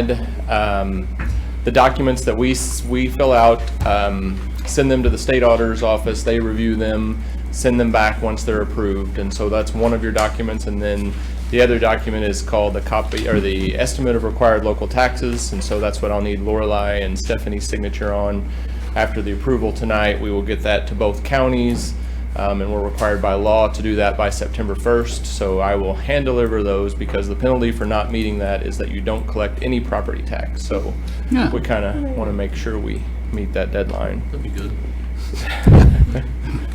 had the documents that we fill out, send them to the state auditor's office, they review them, send them back once they're approved, and so that's one of your documents. And then the other document is called the copy, or the estimate of required local taxes, and so that's what I'll need Lorelei and Stephanie's signature on. After the approval tonight, we will get that to both counties, and we're required by law to do that by September 1st, so I will hand deliver those, because the penalty for not meeting that is that you don't collect any property tax. So Yeah. we kind of want to make sure we meet that deadline. That'd be good.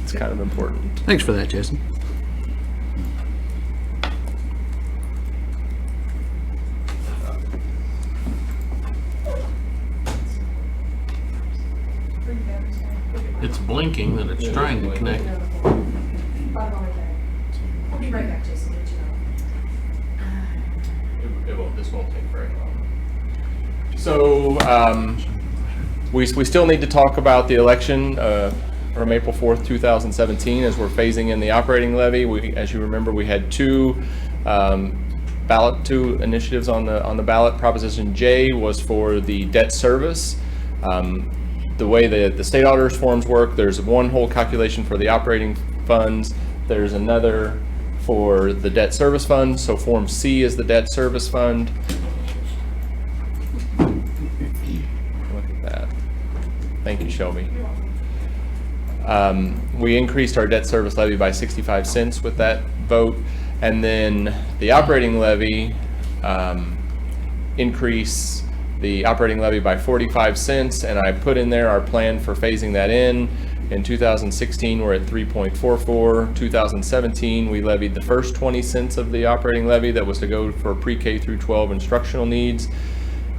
It's kind of important. Thanks for that, Jason. It's blinking that it's trying to connect. I'll be right back, Jason, to let you know. This won't take very long. So we still need to talk about the election from April 4th, 2017, as we're phasing in the operating levy. As you remember, we had two initiatives on the ballot. Proposition J was for the debt service. The way the state auditor's forms work, there's one whole calculation for the operating funds. There's another for the debt service fund. So Form C is the debt service fund. Look at that. Thank you, Shelby. We increased our debt service levy by 65 cents with that vote. And then the operating levy increase the operating levy by 45 cents, and I put in there our plan for phasing that in. In 2016, we're at 3.44. 2017, we levied the first 20 cents of the operating levy that was to go for pre-K through 12 instructional needs.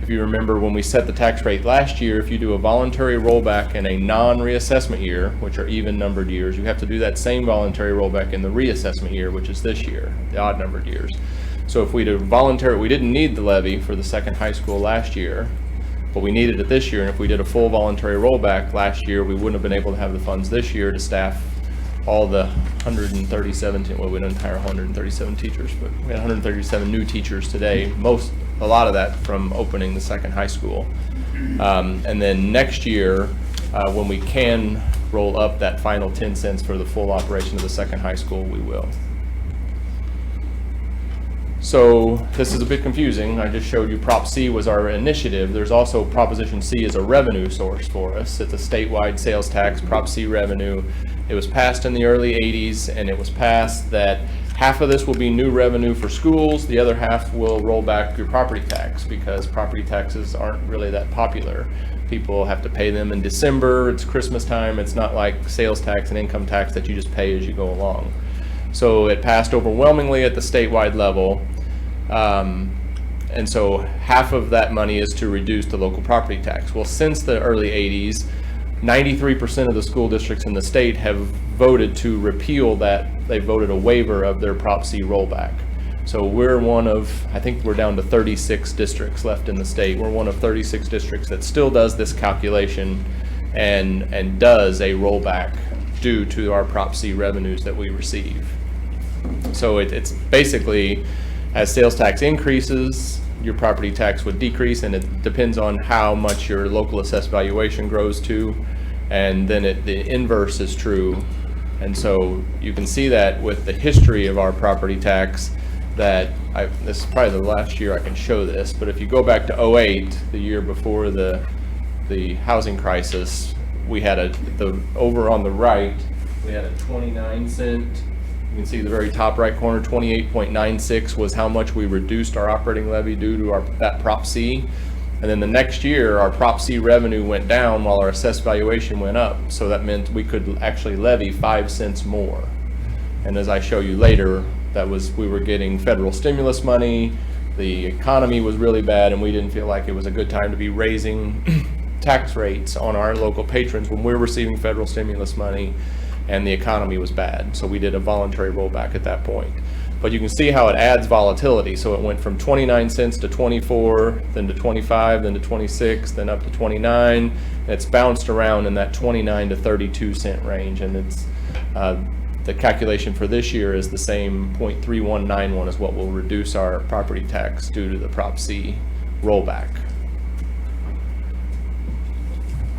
If you remember, when we set the tax rate last year, if you do a voluntary rollback in a non-reassessment year, which are even numbered years, you have to do that same voluntary rollback in the reassessment year, which is this year, the odd numbered years. So if we did voluntary, we didn't need the levy for the second high school last year, but we needed it this year. And if we did a full voluntary rollback last year, we wouldn't have been able to have the funds this year to staff all the 137, well, we didn't hire 137 teachers, but we had 137 new teachers today, a lot of that from opening the second high school. And then next year, when we can roll up that final 10 cents for the full operation of the second high school, we will. So this is a bit confusing. I just showed you Prop C was our initiative. There's also Proposition C as a revenue source for us. It's a statewide sales tax, Prop C revenue. It was passed in the early 80s, and it was passed that half of this will be new revenue for schools. The other half will roll back your property tax, because property taxes aren't really that popular. People have to pay them in December. It's Christmas time. It's not like sales tax and income tax that you just pay as you go along. So it passed overwhelmingly at the statewide level. And so half of that money is to reduce the local property tax. Well, since the early 80s, 93% of the school districts in the state have voted to repeal that. They voted a waiver of their Prop C rollback. So we're one of, I think we're down to 36 districts left in the state. We're one of 36 districts that still does this calculation and does a rollback due to our Prop C revenues that we receive. So it's basically, as sales tax increases, your property tax would decrease, and it depends on how much your local assessed valuation grows to, and then the inverse is true. And so you can see that with the history of our property tax, that this is probably the last year I can show this, but if you go back to 08, the year before the housing crisis, we had over on the right, we had a 29 cent. You can see the very top right corner, 28.96 was how much we reduced our operating levy due to that Prop C. And then the next year, our Prop C revenue went down while our assessed valuation went up. So that meant we could actually levy 5 cents more. And as I show you later, we were getting federal stimulus money, the economy was really bad, and we didn't feel like it was a good time to be raising tax rates on our local patrons when we're receiving federal stimulus money and the economy was bad. So we did a voluntary rollback at that point. But you can see how it adds volatility. So it went from 29 cents to 24, then to 25, then to 26, then up to 29. It's bounced around in that 29 to 32 cent range, and it's the calculation for this year is the same 0.3191 is what will reduce our property tax due to the Prop C rollback.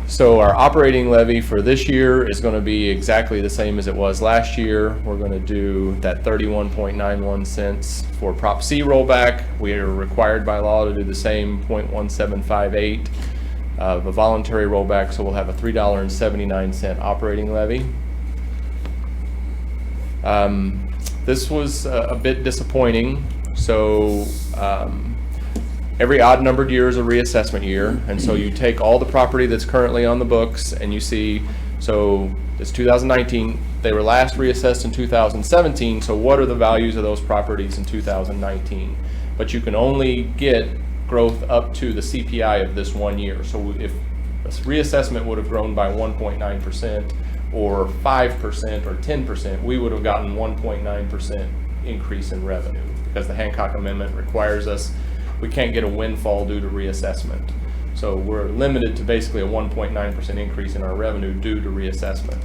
So our operating levy for this year is going to be exactly the same as it was last year. We're going to do that 31.91 cents for Prop C rollback. We are required by law to do the same 0.1758 of a voluntary rollback, so we'll have a $3.79 operating levy. This was a bit disappointing. So every odd numbered year is a reassessment year, and so you take all the property that's currently on the books and you see, so it's 2019, they were last reassessed in 2017, so what are the values of those properties in 2019? But you can only get growth up to the CPI of this 1 year. So if a reassessment would have grown by 1.9% or 5% or 10%, we would have gotten 1.9% increase in revenue, because the Hancock Amendment requires us, we can't get a windfall due to reassessment. So we're limited to basically a 1.9% increase in our revenue due to reassessment.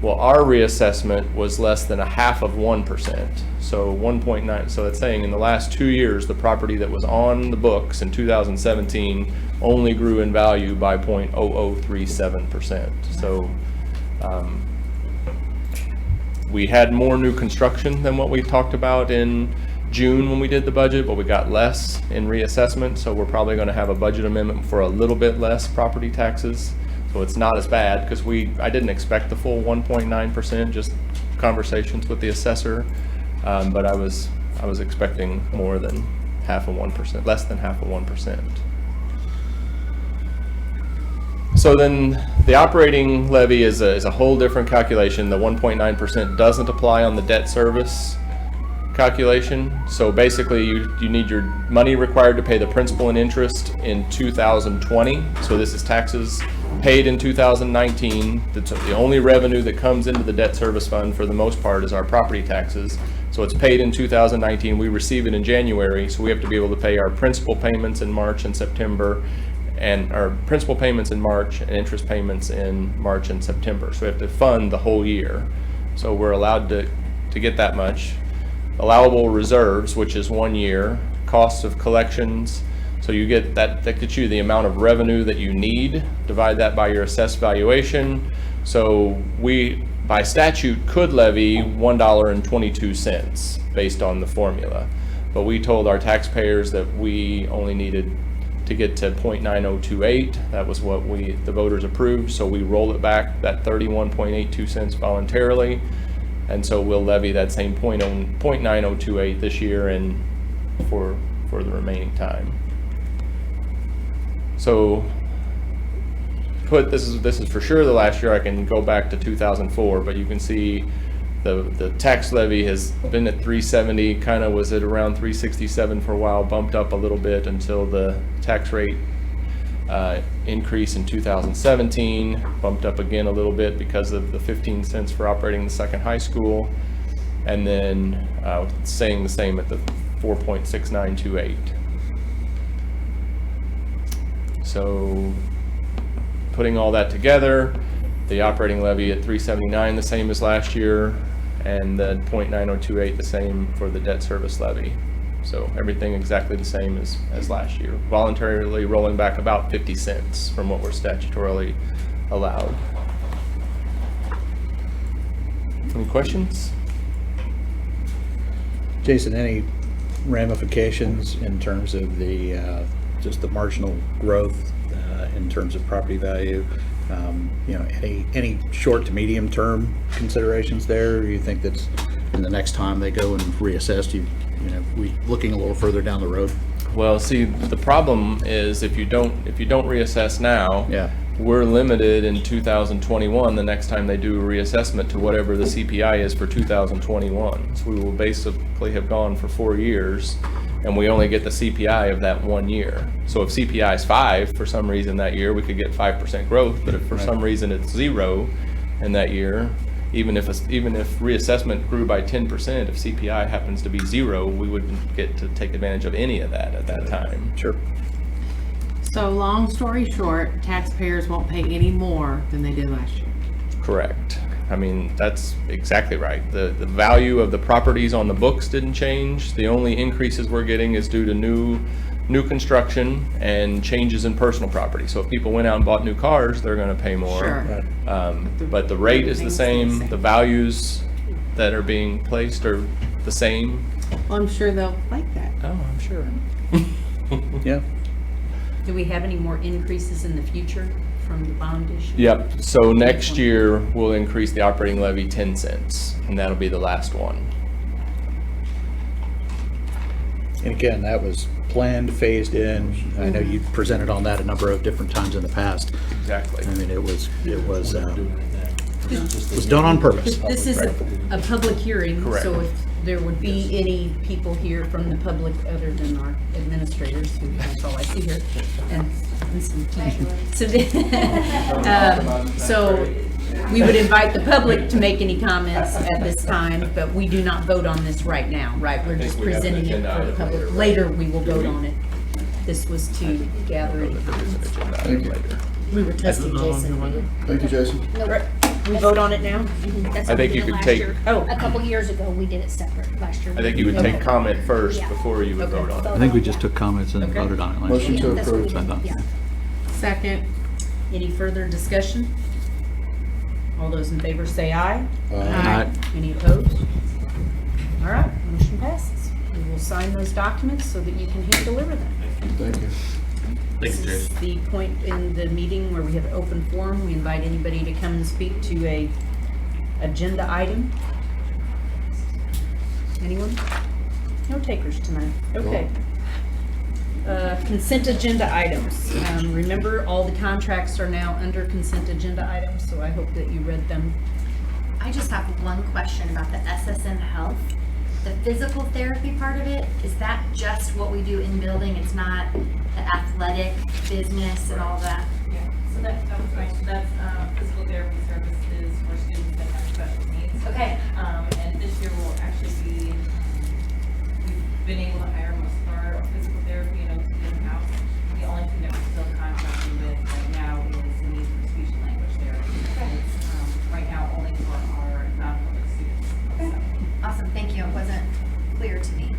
Well, our reassessment was less than 0.5%. So 1.9, so that's saying in the last 2 years, the property that was on the books in 2017 only grew in value by 0.0037%. So we had more new construction than what we talked about in June when we did the budget, but we got less in reassessment, so we're probably going to have a budget amendment for a little bit less property taxes. So it's not as bad, because I didn't expect the full 1.9%, just conversations with the assessor, but I was expecting more than 0.5%, less than 0.5%. So then the operating levy is a whole different calculation. The 1.9% doesn't apply on the debt service calculation. So basically you need your money required to pay the principal and interest in 2020. So this is taxes paid in 2019. That's the only revenue that comes into the debt service fund for the most part is our property taxes. So it's paid in 2019. We receive it in January. So we have to be able to pay our principal payments in March and September, and our principal payments in March and interest payments in March and September. So we have to fund the whole year. So we're allowed to get that much. Allowable reserves, which is 1 year, costs of collections. So you get that gets you the amount of revenue that you need, divide that by your assessed valuation. So we, by statute, could levy $1.22 based on the formula. But we told our taxpayers that we only needed to get to 0.9028. That was what the voters approved. So we roll it back, that 31.82 cents voluntarily. And so we'll levy that same 0.9028 this year and for the remaining time. So this is for sure the last year. I can go back to 2004, but you can see the tax levy has been at 370, kind of was at around 367 for a while, bumped up a little bit until the tax rate increase in 2017, bumped up again a little bit because of the 15 cents for operating the second high school, and then staying the same at the 4.6928. So putting all that together, the operating levy at 379, the same as last year, and the 0.9028, the same for the debt service levy. So everything exactly the same as last year. Voluntarily rolling back about 50 cents from what we're statutorily allowed. Any questions? Jason, any ramifications in terms of the just the marginal growth in terms of property value? Any short to medium term considerations there? Or you think that's in the next time they go and reassess, we looking a little further down the road? Well, see, the problem is if you don't reassess now, Yeah. we're limited in 2021, the next time they do a reassessment, to whatever the CPI is for 2021. So we will basically have gone for 4 years, and we only get the CPI of that 1 year. So if CPI is 5 for some reason that year, we could get 5% growth, but if for some reason it's 0 in that year, even if reassessment grew by 10%, if CPI happens to be 0, we wouldn't get to take advantage of any of that at that time. Sure. So long story short, taxpayers won't pay any more than they did last year. Correct. I mean, that's exactly right. The value of the properties on the books didn't change. The only increases we're getting is due to new new construction and changes in personal property. So if people went out and bought new cars, they're gonna pay more. Sure. But the rate is the same, the values that are being placed are the same. Well, I'm sure they'll like that. Oh, I'm sure. Yeah. Do we have any more increases in the future from the bond issue? Yep, so next year, we'll increase the operating levy 10 cents, and that'll be the last one. And again, that was planned, phased in. I know you presented on that a number of different times in the past. Exactly. I mean, it was done on purpose. This is a public hearing, Correct. so if there would be any people here from the public other than our administrators, who that's all I see here, and some teachers. So we would invite the public to make any comments at this time, but we do not vote on this right now, right? We're just we have an presenting it agenda for the item public. later. Later, we will vote on it. This was to gather any There is an comments. agenda item later. We were testing Jason. Thank you, Jason. We vote on it now? That's I what think we you did could last take- year. Oh. A couple years ago, we did it separate last year. I think you would take comment first Yeah. before you would vote on it. I think we just took comments and Okay. voted on it last Motion year. to That's what we approve. did, yeah. Second. Any further discussion? All those in favor say aye. Aye. Any opposed? All right, motion passes. We will sign those documents so that you can hand deliver them. Thank you. Thank you, This is Jason. the point in the meeting where we have open forum. We invite anybody to come and speak to a agenda item. Anyone? No takers tonight. Okay. Consent agenda items. Remember, all the contracts are now under consent agenda items, so I hope that you read them. I just have one question about the SSN Health. The physical therapy part of it, is that just what we do in building? It's not the athletic business and all that? Yeah, so that was my, that's physical therapy services for students that have special needs. Okay. And this year will actually be, we've been able to hire most of our physical therapy and OT in-house. The only thing that we're still contracting with right now is the need for speech and language therapy. It's, right now only for our non-public students. Okay. So, Awesome, thank you. It wasn't clear to me.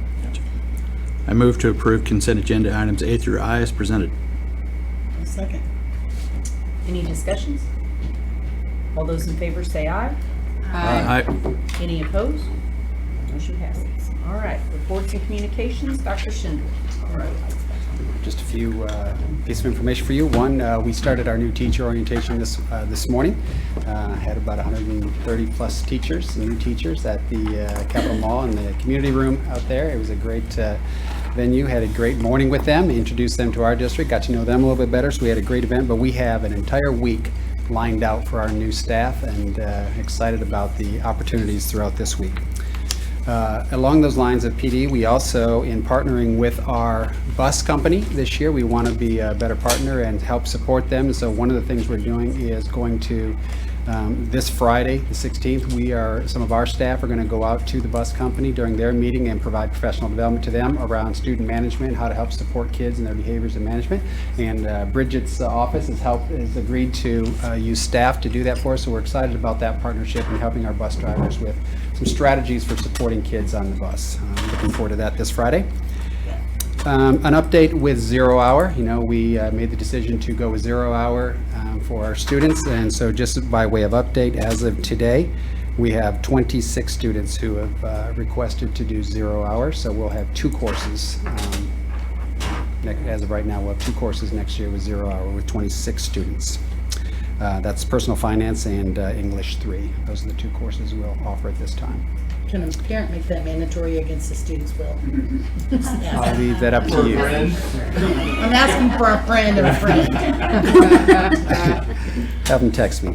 I move to approve consent agenda items A through I as presented. Second. Any discussions? All those in favor say aye. Aye. Any opposed? Motion passes. All right, reports and communications, Dr. Schindler. All right. Just a few pieces of information for you. One, we started our new teacher orientation this morning. Had about 130 plus teachers, new teachers at the Capitol Mall in the community room out there. It was a great venue. Had a great morning with them. Introduced them to our district. Got to know them a little bit better. So we had a great event. But we have an entire week lined out for our new staff, and excited about the opportunities throughout this week. Along those lines of PD, we also, in partnering with our bus company this year, we want to be a better partner and help support them. So one of the things we're doing is going to, this Friday, the 16th, some of our staff are going to go out to the bus company during their meeting and provide professional development to them around student management, how to help support kids in their behaviors and management. And Bridget's office has agreed to use staff to do that for us. So we're excited about that partnership and helping our bus drivers with some strategies for supporting kids on the bus. Looking forward to that this Friday. An update with 0 Hour. You know, we made the decision to go with 0 Hour for our students, and so just by way of update, as of today, we have 26 students who have requested to do 0 Hour, so we'll have 2 courses. As of right now, we'll have 2 courses next year with 0 Hour with 26 students. That's personal finance and English 3. Those are the 2 courses we'll offer at this time. Can a parent make that mandatory against the student's will? I'll leave that up to you. I'm asking for a friend of a friend. Have them text me.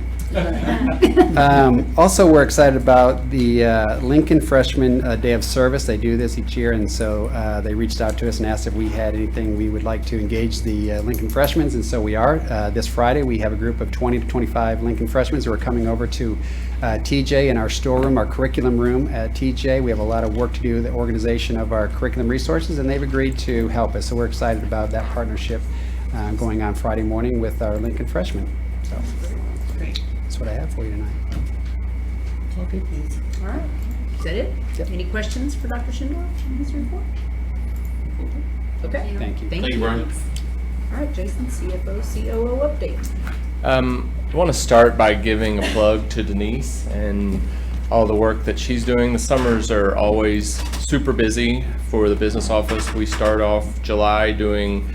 Also, we're excited about the Lincoln Freshman Day of Service. They do this each year, and so they reached out to us and asked if we had anything we would like to engage the Lincoln Freshmen, and so we are. This Friday, we have a group of 20 to 25 Lincoln Freshmen who are coming over to TJ in our storeroom, our curriculum room at TJ. We have a lot of work to do, the organization of our curriculum resources, and they've agreed to help us. So we're excited about that partnership going on Friday morning with our Lincoln Freshmen. So that's what I have for you tonight. Okay, please. All right, is that it? Yep. Any questions for Dr. Schindler on his report? Okay. Thank you. Thank you, Brian. All right, Jason, CFO, COO update. I want to start by giving a plug to Denise and all the work that she's doing. The summers are always super busy for the business office. We start off July doing,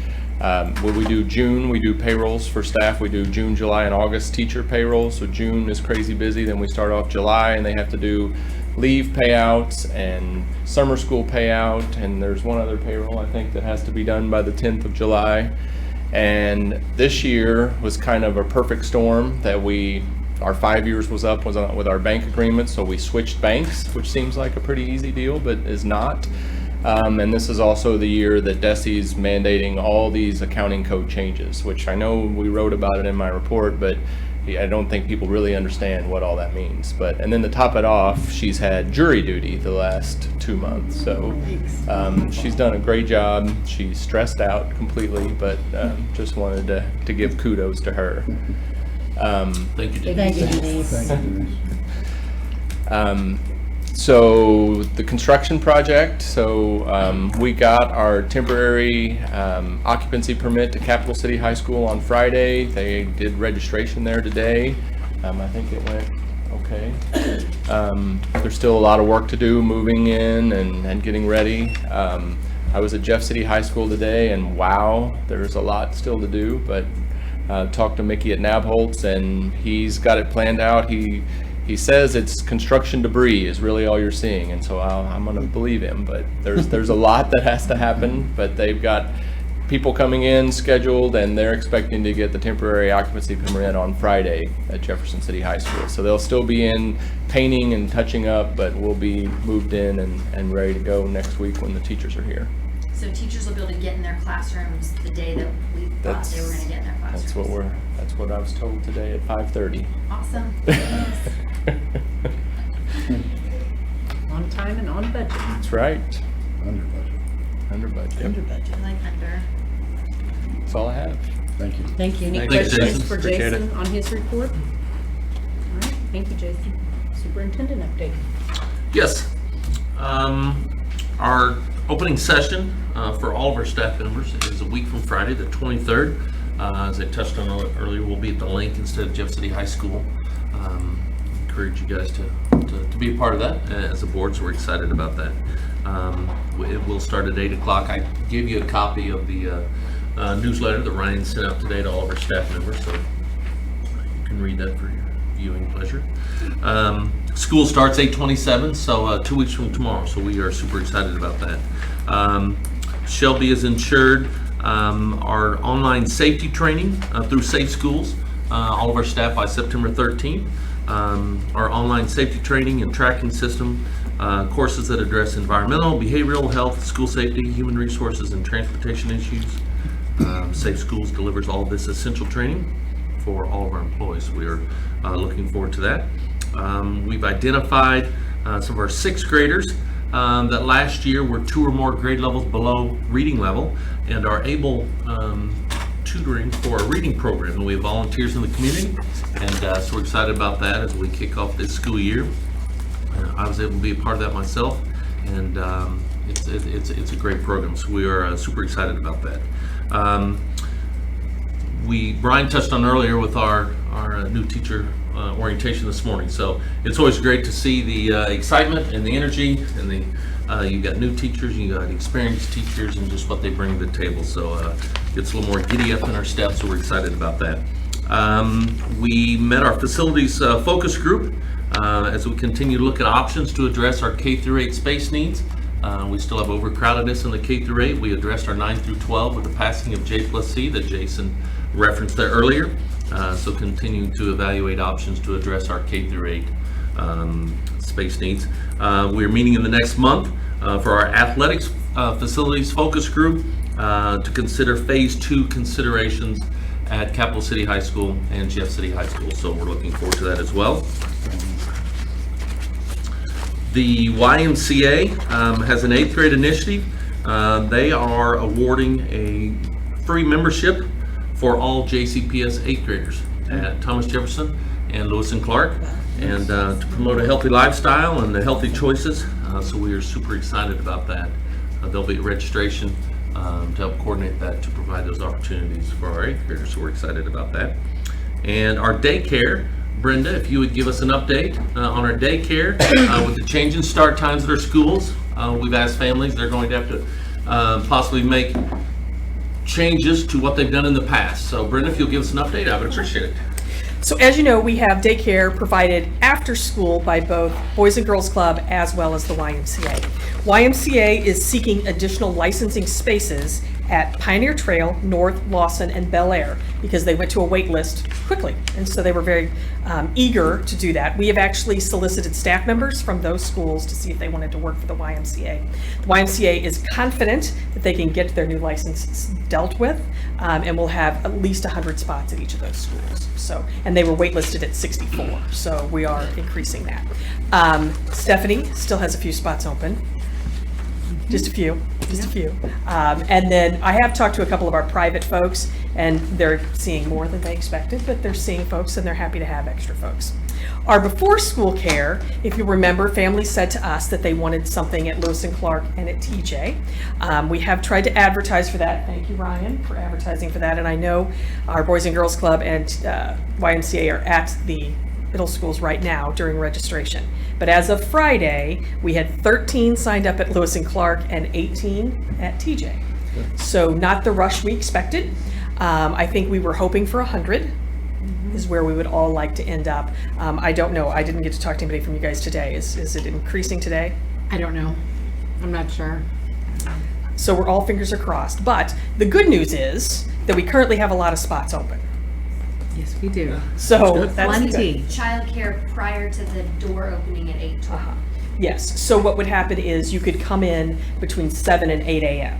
we do June, we do payrolls for staff. We do June, July, and August teacher payrolls. So June is crazy busy. Then we start off July and they have to do leave payouts and summer school payout. And there's one other payroll, I think, that has to be done by the 10th of July. And this year was kind of a perfect storm that our 5 years was up with our bank agreement, so we switched banks, which seems like a pretty easy deal, but is not. And this is also the year that DESE's mandating all these accounting code changes, which I know we wrote about it in my report, but I don't think people really understand what all that means. And then to top it off, she's had jury duty the last 2 months. So she's done a great job. She's stressed out completely, but just wanted to give kudos to her. Thank you, Thank Denise. you, Denise. So the construction project, we got our temporary occupancy permit to Capital City High School on Friday. They did registration there today. I think it went okay. There's still a lot of work to do moving in and getting ready. I was at Jeff City High School today, and wow, there's a lot still to do, but talked to Mickey at Nabholz, and he's got it planned out. He says it's construction debris is really all you're seeing, and so I'm going to believe him. But there's a lot that has to happen. But they've got people coming in scheduled, and they're expecting to get the temporary occupancy permit on Friday at Jefferson City High School. So they'll still be in painting and touching up, but we'll be moved in and ready to go next week when the teachers are here. So teachers will be able to get in their classrooms the day that we thought they were gonna get in their classrooms. That's what I was told today at 5:30. Awesome. On time and on budget. That's right. Under budget. Under budget. Under budget. I like under. That's all I have. Thank you. Thank you. Any Thank you, questions Jason. for Appreciate Jason on his report? All right, thank you, Jason. Superintendent update. Yes. Our opening session for all of our staff members is a week from Friday, the 23rd. As I touched on earlier, we'll be at the Link instead of Jeff City High School. Encourage you guys to be a part of that as a board, so we're excited about that. It will start at 8 o'clock. I gave you a copy of the newsletter that Ryan sent out today to all of our staff members, so you can read that for your viewing pleasure. School starts 8/27, so 2 weeks from tomorrow, so we are super excited about that. Shelby is insured our online safety training through Safe Schools, all of our staff by September 13th. Our online safety training and tracking system, courses that address environmental, behavioral health, school safety, human resources, and transportation issues. Safe Schools delivers all of this essential training for all of our employees. We are looking forward to that. We've identified some of our 6th graders that last year were 2 or more grade levels below reading level and are able tutoring for a reading program. And we have volunteers in the community, and so we're excited about that as we kick off this school year. I was able to be a part of that myself, and it's a great program, so we are super excited about that. Brian touched on earlier with our new teacher orientation this morning, so it's always great to see the excitement and the energy, and you've got new teachers, you got experienced teachers, and just what they bring to the table. So it's a little more giddy up in our steps, so we're excited about that. We met our facilities focus group as we continue to look at options to address our K-8 space needs. We still have overcrowdedness in the K-8. We addressed our 9 through 12 with the passing of J+C that Jason referenced there earlier. So continuing to evaluate options to address our K-8 space needs. We're meeting in the next month for our athletics facilities focus group to consider phase 2 considerations at Capital City High School and Jeff City High School. So we're looking forward to that as well. The YMCA has an 8th grade initiative. They are awarding a free membership for all JCPS 8th graders at Thomas Jefferson and Lewis and Clark, and to promote a healthy lifestyle and the healthy choices. So we are super excited about that. There'll be registration to help coordinate that, to provide those opportunities for our eighth graders. So we're excited about that. And our daycare, Brenda, if you would give us an update on our daycare with the change in start times at our schools. We've asked families, they're going to have to possibly make changes to what they've done in the past. So Brenda, if you'll give us an update, I would appreciate it. So as you know, we have daycare provided after school by both Boys and Girls Club as well as the YMCA. YMCA is seeking additional licensing spaces at Pioneer Trail, North, Lawson, and Bel Air because they went to a wait list quickly. And so they were very eager to do that. We have actually solicited staff members from those schools to see if they wanted to work for the YMCA. The YMCA is confident that they can get their new license dealt with and will have at least 100 spots at each of those schools. So, and they were waitlisted at 64, so we are increasing that. Stephanie still has a few spots open. Just a few. And then I have talked to a couple of our private folks, and they're seeing more than they expected, but they're seeing folks and they're happy to have extra folks. Our before school care, if you remember, families said to us that they wanted something at Lewis and Clark and at TJ. We have tried to advertise for that. Thank you, Ryan, for advertising for that. And I know our Boys and Girls Club and YMCA are at the middle schools right now during registration. But as of Friday, we had 13 signed up at Lewis and Clark and 18 at TJ. So not the rush we expected. I think we were hoping for 100 is where we would all like to end up. I don't know. I didn't get to talk to anybody from you guys today. Is it increasing today? I don't know. I'm not sure. So we're all fingers are crossed. But the good news is that we currently have a lot of spots open. Yes, we do. So that's good. Plenty. Childcare prior to the door opening at 8:20. Yes, so what would happen is you could come in between 7 and 8 a.m.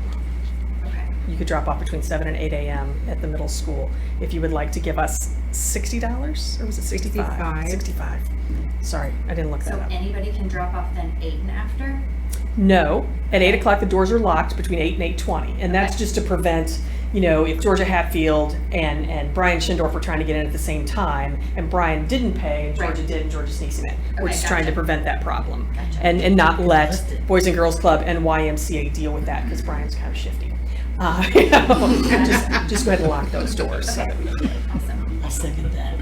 Okay. You could drop off between 7 and 8 a.m. at the middle school if you would like to give us $60, or was it 65? 65. Sorry, I didn't look that So up. anybody can drop off then 8 and after? No, at 8 o'clock, the doors are locked between 8 and 8:20, and that's Okay. just to prevent, you know, if Georgia Hatfield and Brian Schindorf were trying to get in at the same time, and Brian didn't pay, and Georgia Right. did, and Georgia sneaks him in. We're Okay, just trying to gotcha. prevent that problem. Gotcha. And not let Boys and Girls Club and YMCA deal with that, because Brian's kind of shifty. You know, just go ahead and lock those doors. Okay, awesome. I second that.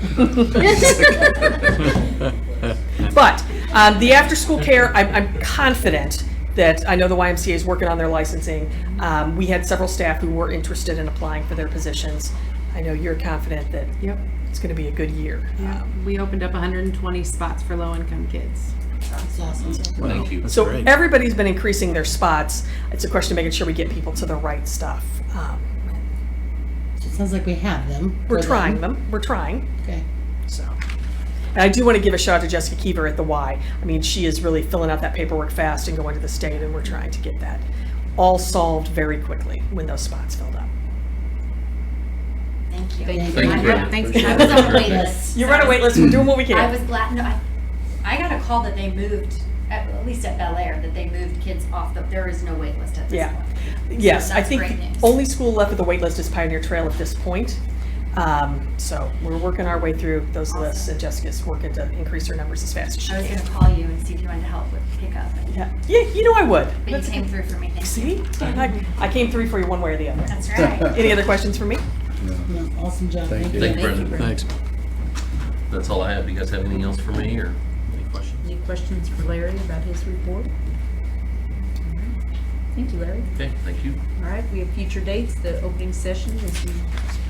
But the after-school care, I'm confident that, I know the YMCA is working on their licensing. We had several staff who were interested in applying for their positions. I know you're confident that Yep. it's going to be a good year. We opened up 120 spots for low-income kids. That's awesome. Thank you. So everybody's been increasing their spots. It's a question of making sure we get people to the right stuff. So it sounds like we have them. We're for trying them. We're trying. Okay. So, and I do want to give a shout out to Jessica Keever at the Y. I mean, she is really filling out that paperwork fast and going to the state, and we're trying to get that all solved very quickly when those spots filled up. Thank you. Thank Thank you, Brenda. Thanks. I was on a wait list. You're on a wait list. We're doing what we can. I was glad, no, I got a call that they moved, at least at Bel Air, that they moved kids off there is no wait list at this Yeah. point. Yes, So I that's think great news. the only school left with the wait list is Pioneer Trail at this point. So we're working our way through those lists, and Jessica's working to increase her numbers as fast as she I was can. gonna call you and see if you wanted to help with pickup, Yeah, you know I would. but you came through for me, thank you. See? I came through for you one way or the other. That's right. Any other questions for me? No, awesome job. Thank you. Thank you, Brenda. Thanks. That's all I have. Do you guys have anything else for me, or any questions? Any questions for Larry about his report? All right. Thank you, Larry. Okay, thank you. All right, we have future dates. The opening session, as we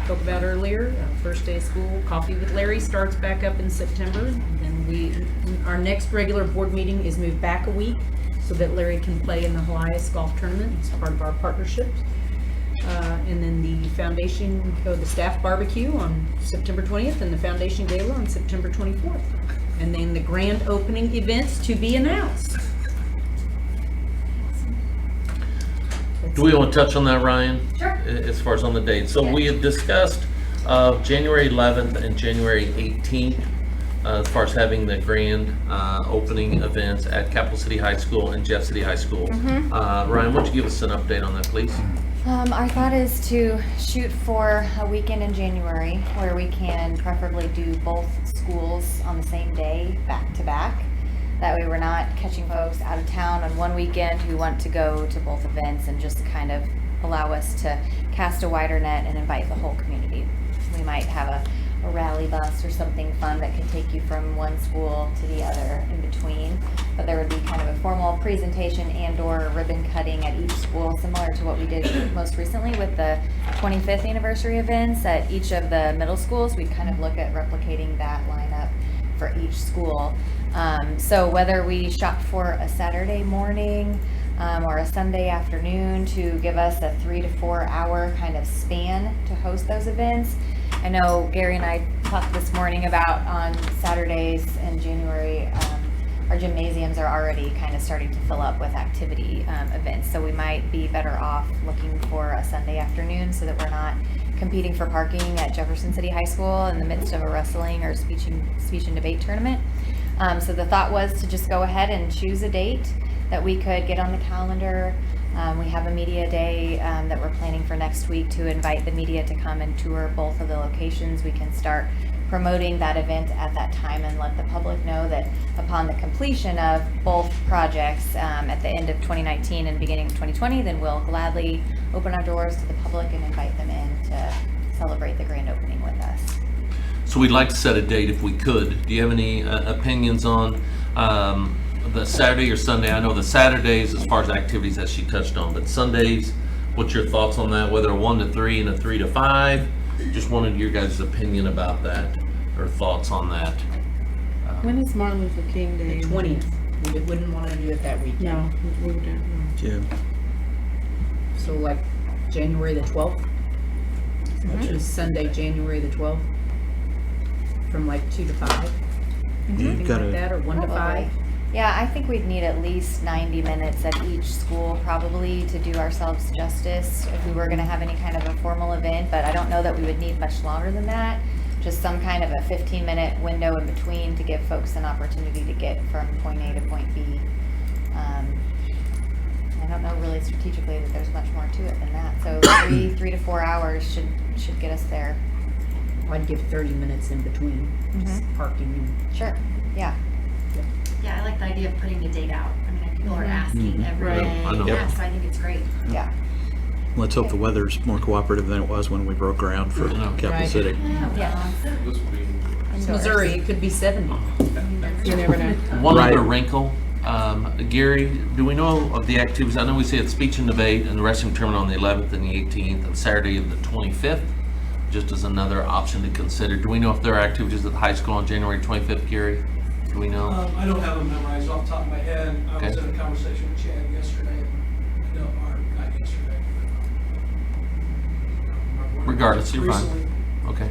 spoke about earlier, first day of school, Coffee with Larry starts back up in September. Then our next regular board meeting is moved back a week so that Larry can play in the Helias Golf Tournament. It's part of our partnership. And then the foundation, the staff barbecue on September 20th and the foundation gala on September 24th. And then the grand opening events to be announced. Do we want to touch on that, Ryan? Sure. As far as on the date. So we had discussed January 11th and January 18th as far as having the grand opening events at Capital City High School and Jeff City High School. Ryan, why don't you give us an update on that, please? Our thought is to shoot for a weekend in January where we can preferably do both schools on the same day, back to back. That way we're not catching folks out of town on one weekend who want to go to both events and just kind of allow us to cast a wider net and invite the whole community. We might have a rally bus or something fun that can take you from one school to the other in between. But there would be kind of a formal presentation and/or ribbon cutting at each school, similar to what we did most recently with the 25th anniversary events at each of the middle schools. We'd kind of look at replicating that lineup for each school. So whether we shop for a Saturday morning or a Sunday afternoon to give us a 3 to 4 hour kind of span to host those events. I know Gary and I talked this morning about on Saturdays in January, our gymnasiums are already kind of starting to fill up with activity events. So we might be better off looking for a Sunday afternoon so that we're not competing for parking at Jefferson City High School in the midst of a wrestling or speech and debate tournament. So the thought was to just go ahead and choose a date that we could get on the calendar. We have a media day that we're planning for next week to invite the media to come and tour both of the locations. We can start promoting that event at that time and let the public know that upon the completion of both projects at the end of 2019 and beginning of 2020, then we'll gladly open our doors to the public and invite them in to celebrate the grand opening with us. So we'd like to set a date if we could. Do you have any opinions on the Saturday or Sunday? I know the Saturdays, as far as activities that she touched on, but Sundays, what's your thoughts on that? Whether a 1 to 3 and a 3 to 5? Just wanted your guys' opinion about that, or thoughts on that. When is Martin Luther King Day? The 20th. We wouldn't want to do it that weekend. No, we don't. June. So like January the 12th, which is Sunday, January the 12th, from like 2 to 5. You've Something got like that, or 1 to 5. Probably. Yeah, I think we'd need at least 90 minutes at each school probably to do ourselves justice if we were going to have any kind of a formal event, but I don't know that we would need much longer than that. Just some kind of a 15-minute window in between to give folks an opportunity to get from point A to point B. I don't know really strategically that there's much more to it than that. So 3 to 4 hours should get us there. I'd give 30 minutes in between, just parking. Sure, yeah. Yeah, I like the idea of putting the date out. I mean, people are asking every Right. day. I know. Yeah, so I think it's great. Yeah. Let's hope the weather's more cooperative than it was when we broke ground for Capital Right. City. Yeah. It's Missouri, it could be 70. You never know. One Right. other wrinkle, Gary, do we know of the activities? I know we said speech and debate and the wrestling tournament on the 11th and the 18th and Saturday of the 25th, just as another option to consider. Do we know if there are activities at the high school on January 25th, Gary? Do we know? I don't have them memorized off the top of my head. I was Okay. in a conversation with Chad yesterday, no, or not yesterday. Regardless, you're fine. Recently. Okay.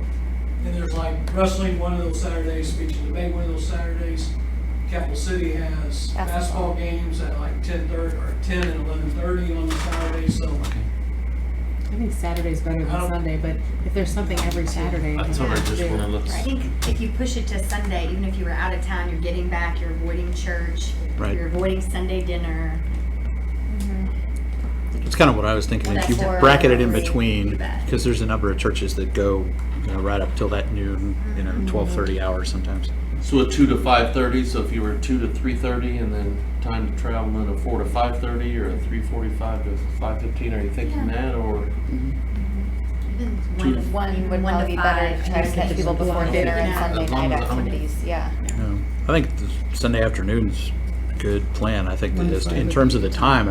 And there's like wrestling one of those Saturdays, speech and debate one of those Saturdays. Capital City has basketball games at like 10:30 or 10 and 11:30 on the Saturday, so. Okay. I think Saturday's better I than don't- Sunday, but if there's something every Saturday. That's what I just then- want to look. I think if you push it to Sunday, even if you were out of town, you're getting back, you're avoiding church, Right. you're avoiding Sunday dinner. It's kind of what I was thinking. If you That's bracket it in for- between, You bet. because there's a number of churches that go, right up till that noon, 12:30 hours sometimes. So a 2 to 5:30, so if you were 2 to 3:30 and then time to travel, then a 4 to 5:30 or a 3:45 to 5:15, are you thinking Yeah. that or? Even Two- One would to probably be better five, to try to and catch then people just before block dinner it and out. Sunday As long night as I'm- activities, yeah. I think the Sunday afternoon's a good plan. I think that just in terms of the time,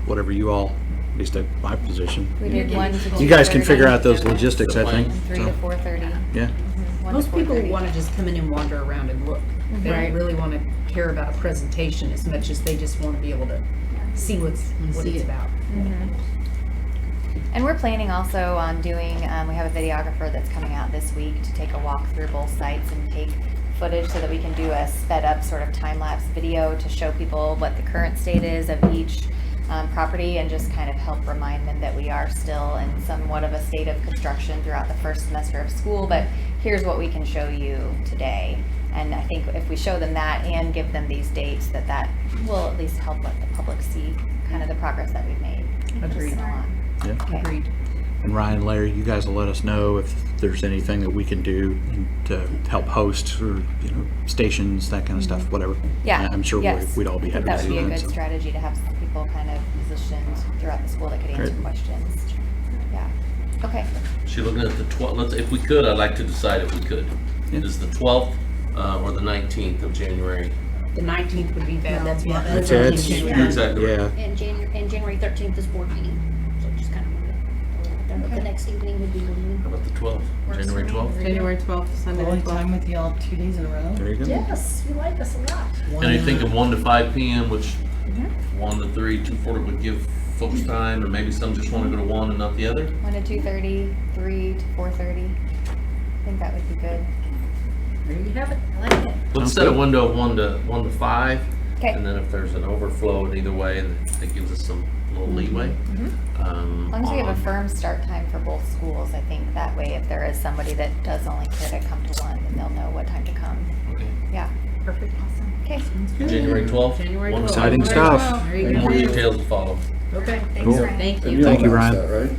whatever you all, at least at my position. We did 1 to 2:30. You guys can figure out those logistics, I think. And 3 to 4:30. Yeah. 1 to Most people 4:30. want to just come in and wander around and look. They Right. don't really want to care about a presentation as much as they just want to be able to see what see it's it. about. And we're planning also on doing, we have a videographer that's coming out this week to take a walk through both sites and take footage so that we can do a sped up sort of time-lapse video to show people what the current state is of each property and just kind of help remind them that we are still in somewhat of a state of construction throughout the first semester of school, but here's what we can show you today. And I think if we show them that and give them these dates, that will at least help let the public see kind of the progress that we've made. Agreed. Just on. Yeah. Okay. Agreed. And Ryan, Larry, you guys will let us know if there's anything that we can do to help host or, stations, that kind of stuff, whatever. Yeah. I'm sure yes. we'd all be I think happy to that would see be a that. good so. strategy to have people people kind of positioned throughout the school that could answer Great. questions. Yeah, okay. She looking at the 12th, if we could, I'd like to decide if we could. Is the 12th or the 19th of January? The 19th would be bad, that's what. That's what it. January. You're exactly right. Yeah. And January 13th is board meeting, so just kind of move it. But the next evening would be board meeting. How about the 12th? Works January for me. 12th? January 12th, Sunday the Only 12th. time with y'all 2 days in a row? There you go. Yes, you like us a lot. And are you thinking 1 to 5 p.m., which 1 to 3, 2:40 would give folks time, or maybe some just want to go to one and not the other? 1 to 2:30, 3 to 4:30. I think that would be good. There you have it. I like it. Let's set a window of 1 to 5. Okay. And then if there's an overflow in either way, that gives us some little leeway. As long as we have a on- firm start time for both schools, I think that way if there is somebody that does only care to come to one, then they'll know what time to come. Okay. Yeah, Perfect. awesome. Okay. January 12th? January 1 to 12th. 5. Exciting stuff. There you More go. details to follow. Okay, Thanks, Ryan. thank And you. you'll Thank you, announce Ryan. that, right?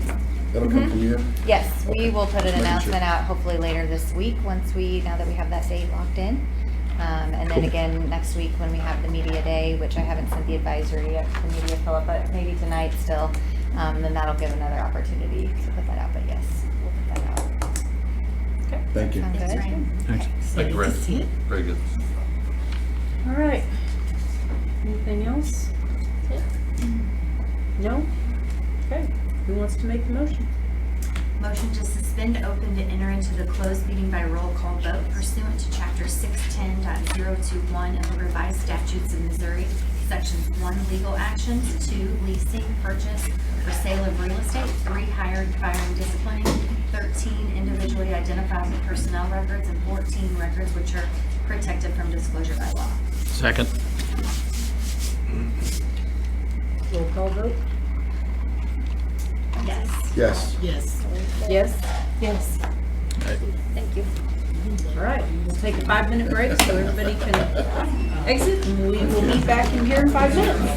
That'll come from you? Yes, we will put an Making announcement sure. out hopefully later this week, now that we have that date locked in. And then again, next week when we have the media day, which I haven't sent the advisory yet to the media, Philip, but maybe tonight still, then that'll give another opportunity to put that out, but yes, we'll put that out. Thank you. Sound Thanks, good? Ryan. Thank you, Rick. Very good. All right. Anything else? No? Okay, who wants to make the motion? Motion to suspend open to enter into the closed meeting by roll call vote pursuant to chapter 610.021 of the revised statutes of Missouri, sections 1, legal actions, 2, leasing, purchase, or sale of real estate, 3, hired, firing, disciplining, 13, individually identifiable personnel records, and 14, records which are protected from disclosure by law. Second. Roll call vote? Yes. Yes. Yes. Yes? Yes. Thank you. All right, we'll take a 5-minute break so everybody can exit, and we will meet back in here in 5 minutes.